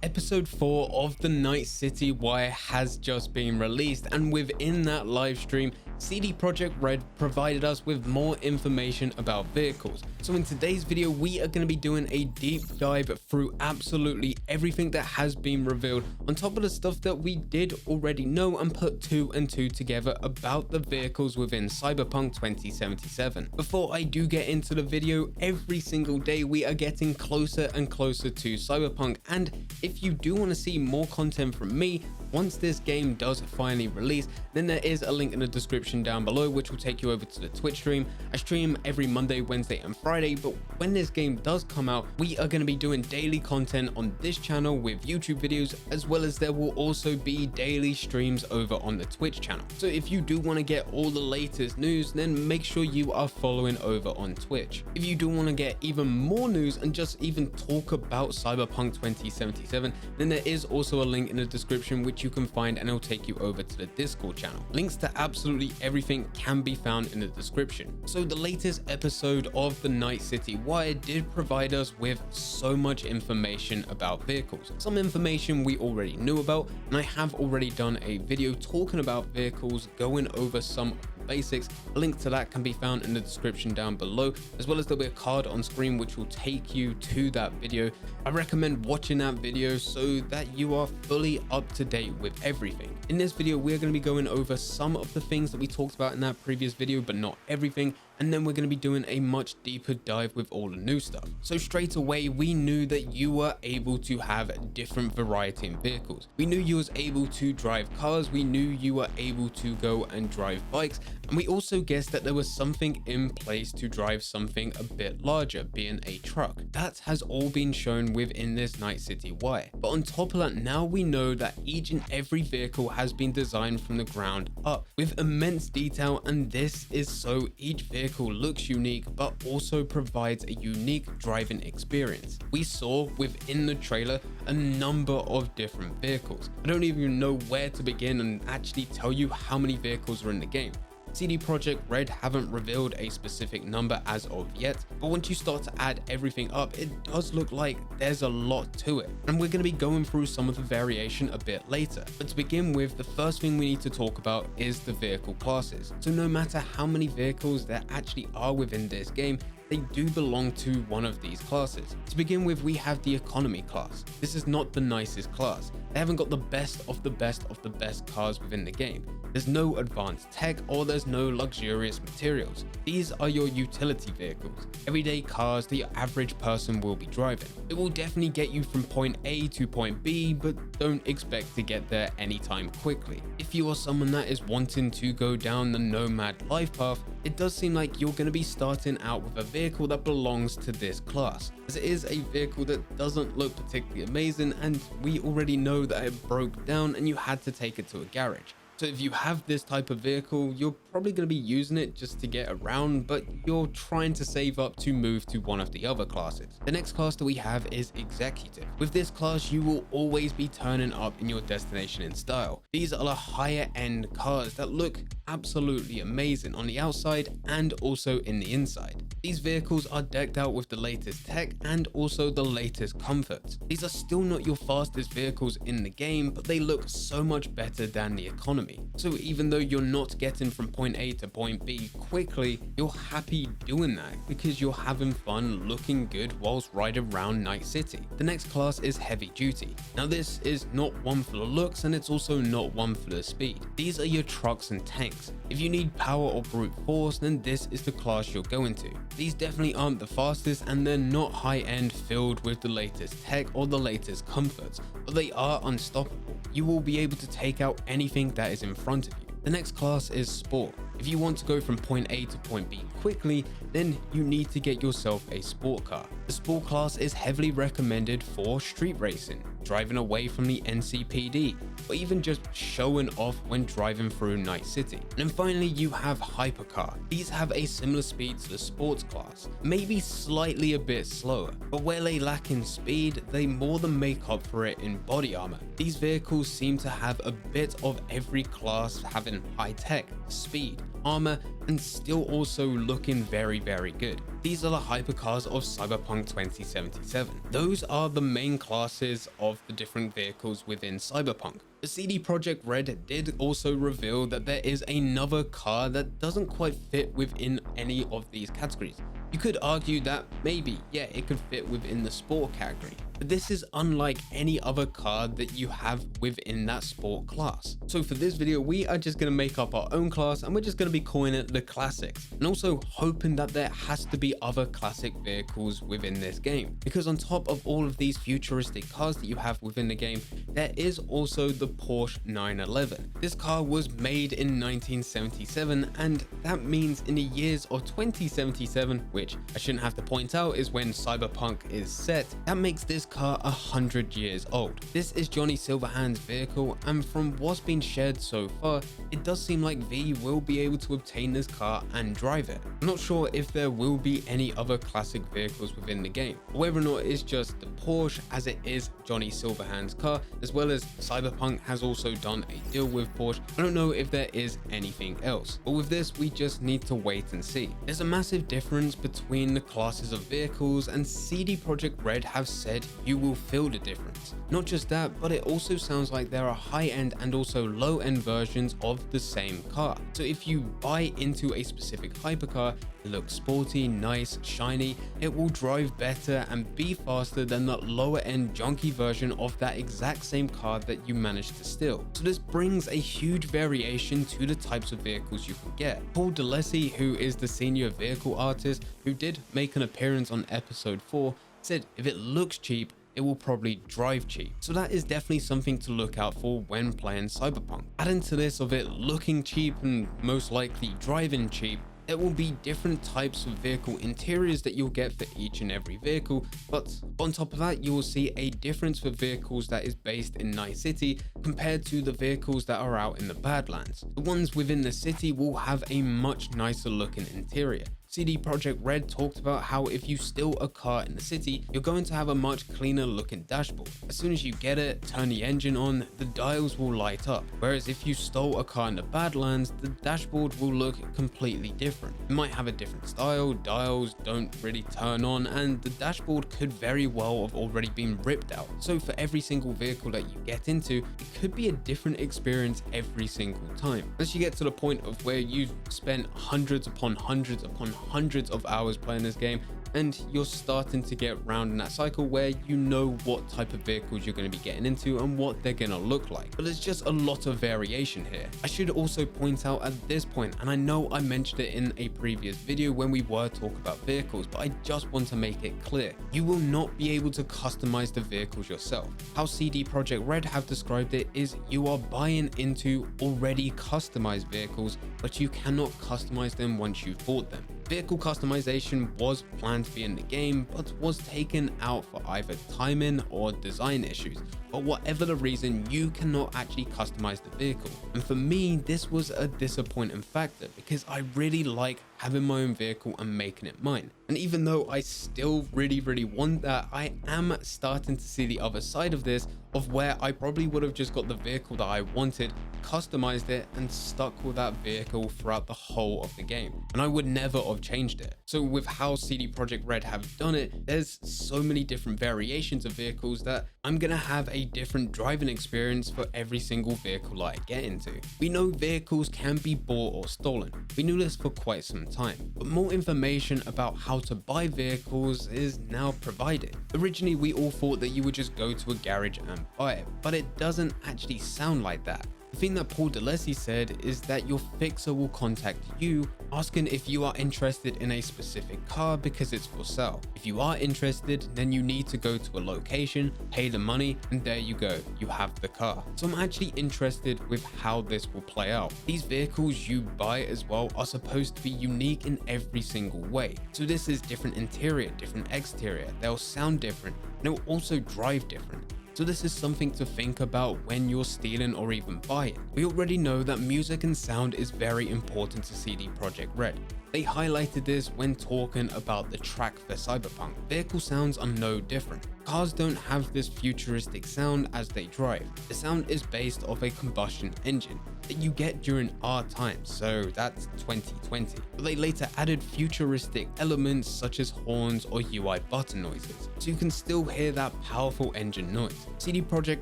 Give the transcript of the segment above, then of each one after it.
Episode 4 of the Night City Wire has just been released, and within that live stream, CD Projekt Red provided us with more information about vehicles. So in today's video, we are going to be doing a deep dive through absolutely everything that has been revealed, on top of the stuff that we did already know and put two and two together about the vehicles within Cyberpunk 2077. Before I do get into the video, every single day we are getting closer and closer to Cyberpunk, and if you do want to see more content from me once this game does finally release, then there is a link in the description down below which will take you over to the Twitch stream. I stream every Monday, Wednesday and Friday, but when this game does come out, we are going to be doing daily content on this channel with YouTube videos, as well as there will also be daily streams over on the Twitch channel. So if you do want to get all the latest news, then make sure you are following over on Twitch. If you do want to get even more news and just even talk about Cyberpunk 2077, then there is also a link in the description which you can find, and it'll take you over to the Discord channel. Links to absolutely everything can be found in the description. So the latest episode of the Night City Wire did provide us with so much information about vehicles. Some information we already knew about, and I have already done a video talking about vehicles, going over some basics. A link to that can be found in the description down below, as well as there'll be a card on screen which will take you to that video. I recommend watching that video so that you are fully up to date with everything. In this video, we're going to be going over some of the things that we talked about in that previous video, but not everything. And then we're going to be doing a much deeper dive with all the new stuff. So straight away, we knew that you were able to have a different variety in vehicles. We knew you was able to drive cars. We knew you were able to go and drive bikes. And we also guessed that there was something in place to drive something a bit larger, being a truck. That has all been shown within this Night City Wire. But on top of that, now we know that each and every vehicle has been designed from the ground up with immense detail, and this is so each vehicle looks unique but also provides a unique driving experience. We saw within the trailer a number of different vehicles. I don't even know where to begin and actually tell you how many vehicles are in the game. CD Projekt Red haven't revealed a specific number as of yet, but once you start to add everything up, it does look like there's a lot to it. And we're going to be going through some of the variation a bit later. But to begin with, the first thing we need to talk about is the vehicle classes. So no matter how many vehicles there actually are within this game, they do belong to one of these classes. To begin with, we have the economy class. This is not the nicest class. They haven't got the best of the best of the best cars within the game. There's no advanced tech or there's no luxurious materials. These are your utility vehicles, everyday cars that your average person will be driving. It will definitely get you from point A to point B, but don't expect to get there anytime quickly. If you are someone that is wanting to go down the nomad life path, it does seem like you're going to be starting out with a vehicle that belongs to this class, as it is a vehicle that doesn't look particularly amazing, and we already know that it broke down and you had to take it to a garage. So if you have this type of vehicle, you're probably going to be using it just to get around, but you're trying to save up to move to one of the other classes. The next class that we have is executive. With this class, you will always be turning up in your destination in style. These are the higher end cars that look absolutely amazing on the outside and also in the inside. These vehicles are decked out with the latest tech and also the latest comforts. These are still not your fastest vehicles in the game, but they look so much better than the economy. So even though you're not getting from point A to point B quickly, you're happy doing that because you're having fun looking good whilst riding around Night City. The next class is heavy duty. Now this is not one for the looks, and it's also not one for the speed. These are your trucks and tanks. If you need power or brute force, then this is the class you're going to. These definitely aren't the fastest, and they're not high end filled with the latest tech or the latest comforts, but they are unstoppable. You will be able to take out anything that is in front of you. The next class is sport. If you want to go from point A to point B quickly, then you need to get yourself a sport car. The sport class is heavily recommended for street racing, driving away from the NCPD, or even just showing off when driving through Night City. And then finally, you have hypercar. These have a similar speed to the sports class, maybe slightly a bit slower, but where they lack in speed, they more than make up for it in body armor. These vehicles seem to have a bit of every class having high tech, speed, armor, and still also looking very, very good. These are the hypercars of Cyberpunk 2077. Those are the main classes of the different vehicles within Cyberpunk. The CD Projekt Red did also reveal that there is another car that doesn't quite fit within any of these categories. You could argue that maybe, yeah, it could fit within the sport category, but this is unlike any other car that you have within that sport class. So for this video, we are just going to make up our own class and we're just going to be calling it the Classics, and also hoping that there has to be other classic vehicles within this game, because on top of all of these futuristic cars that you have within the game, there is also the Porsche 911. This car was made in 1977, and that means in the years of 2077, which I shouldn't have to point out is when Cyberpunk is set, that makes this car 100 years old. This is Johnny Silverhand's vehicle, and from what's been shared so far, it does seem like V will be able to obtain this car and drive it. I'm not sure if there will be any other classic vehicles within the game, or whether or not it's just the Porsche, as it is Johnny Silverhand's car, as well as Cyberpunk has also done a deal with Porsche. I don't know if there is anything else, but with this we just need to wait and see. There's a massive difference between the classes of vehicles, and CD Projekt Red have said you will feel the difference. Not just that, but it also sounds like there are high-end and also low-end versions of the same car. So if you buy into a specific hypercar, it looks sporty, nice, shiny, it will drive better and be faster than the lower-end junky version of that exact same car that you managed to steal. So this brings a huge variation to the types of vehicles you can get. Paul DeLacy, who is the senior vehicle artist who did make an appearance on episode 4, said if it looks cheap, it will probably drive cheap. So that is definitely something to look out for when playing Cyberpunk. Adding to this of it looking cheap and most likely driving cheap, there will be different types of vehicle interiors that you'll get for each and every vehicle, but on top of that, you will see a difference for vehicles that is based in Night City compared to the vehicles that are out in the Badlands. The ones within the city will have a much nicer looking interior. CD Projekt Red talked about how if you steal a car in the city, you're going to have a much cleaner looking dashboard. As soon as you get it, turn the engine on, the dials will light up. Whereas if you stole a car in the Badlands, the dashboard will look completely different. It might have a different style, dials don't really turn on, and the dashboard could very well have already been ripped out. So for every single vehicle that you get into, it could be a different experience every single time. As you get to the point of where you've spent hundreds upon hundreds upon hundreds of hours playing this game, and you're starting to get round in that cycle where you know what type of vehicles you're going to be getting into and what they're going to look like. But there's just a lot of variation here. I should also point out at this point, and I know I mentioned it in a previous video when we were talking about vehicles, but I just want to make it clear, you will not be able to customize the vehicles yourself. How CD Projekt Red have described it is you are buying into already customized vehicles, but you cannot customize them once you've bought them. Vehicle customization was planned to be in the game, but was taken out for either timing or design issues. But whatever the reason, you cannot actually customize the vehicle. And for me, this was a disappointing factor because I really like having my own vehicle and making it mine. And even though I still really want that, I am starting to see the other side of this, of where I probably would have just got the vehicle that I wanted, customized it, and stuck with that vehicle throughout the whole of the game. And I would never have changed it. So with how CD Projekt Red have done it, there's so many different variations of vehicles that I'm gonna have a different driving experience for every single vehicle I get into. We know vehicles can be bought or stolen. We knew this for quite some time, but more information about how to buy vehicles is now provided. Originally, we all thought that you would just go to a garage and buy it, but it doesn't actually sound like that. The thing that Paul DeLacy said is that your fixer will contact you asking if you are interested in a specific car because it's for sale. If you are interested, then you need to go to a location, pay the money, and there you go, you have the car. So I'm actually interested with how this will play out. These vehicles you buy as well are supposed to be unique in every single way. So this is different interior, different exterior, they'll sound different, and they'll also drive different. So this is something to think about when you're stealing or even buying. We already know that music and sound is very important to CD Projekt Red. They highlighted this when talking about the track for Cyberpunk. Vehicle sounds are no different. Cars don't have this futuristic sound as they drive. The sound is based off a combustion engine that you get during our time, so that's 2020. But they later added futuristic elements such as horns or UI button noises, so you can still hear that powerful engine noise. CD Projekt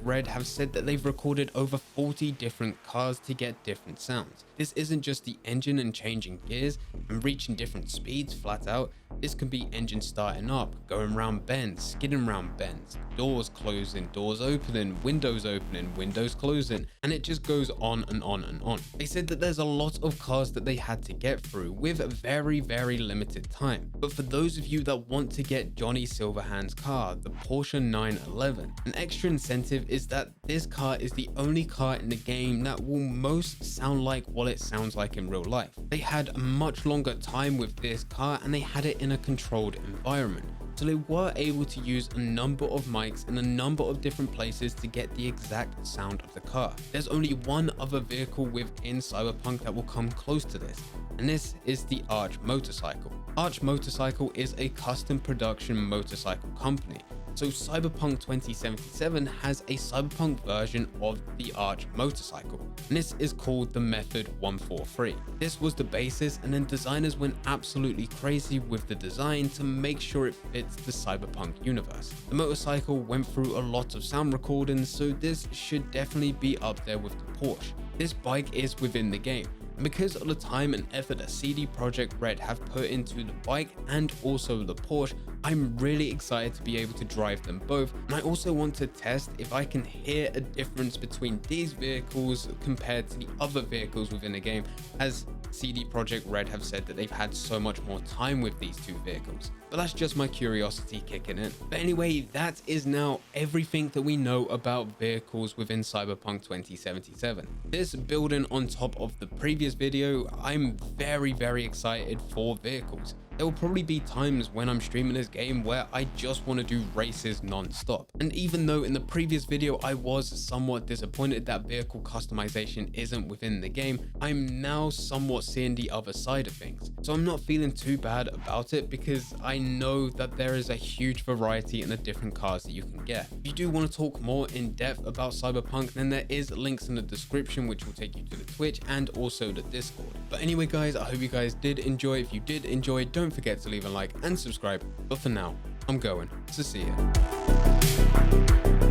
Red have said that they've recorded over 40 different cars to get different sounds. This isn't just the engine and changing gears and reaching different speeds flat out. This can be engine starting up, going round bends, skidding round bends, doors closing, doors opening, windows closing, and it just goes on and on and on. They said that there's a lot of cars that they had to get through with very limited time. But for those of you that want to get Johnny Silverhand's car, the Porsche 911, an extra incentive is that this car is the only car in the game that will most sound like what it sounds like in real life. They had a much longer time with this car and they had it in a controlled environment. So they were able to use a number of mics in a number of different places to get the exact sound of the car. There's only one other vehicle within Cyberpunk that will come close to this, and this is the Arch motorcycle. Arch Motorcycle is a custom production motorcycle company. So Cyberpunk 2077 has a Cyberpunk version of the Arch motorcycle, and this is called the Method 143. This was the basis, and then designers went absolutely crazy with the design to make sure it fits the Cyberpunk universe. The motorcycle went through a lot of sound recordings, so this should definitely be up there with the Porsche. This bike is within the game, and because of the time and effort that CD Projekt Red have put into the bike and also the Porsche, I'm really excited to be able to drive them both, and I also want to test if I can hear a difference between these vehicles compared to the other vehicles within the game, as CD Projekt Red have said that they've had so much more time with these two vehicles. But that's just my curiosity kicking in. But anyway, that is now everything that we know about vehicles within Cyberpunk 2077. This building on top of the previous video, I'm very excited for vehicles. There will probably be times when I'm streaming this game where I just want to do races non-stop. And even though in the previous video I was somewhat disappointed that vehicle customization isn't within the game, I'm now somewhat seeing the other side of things. So I'm not feeling too bad about it because I know that there is a huge variety in the different cars that you can get. If you do want to talk more in depth about Cyberpunk, then there is links in the description which will take you to the Twitch and also the Discord. But anyway guys, I hope you guys did enjoy. If you did enjoy, don't forget to leave a like and subscribe. But for now, I'm going to see you.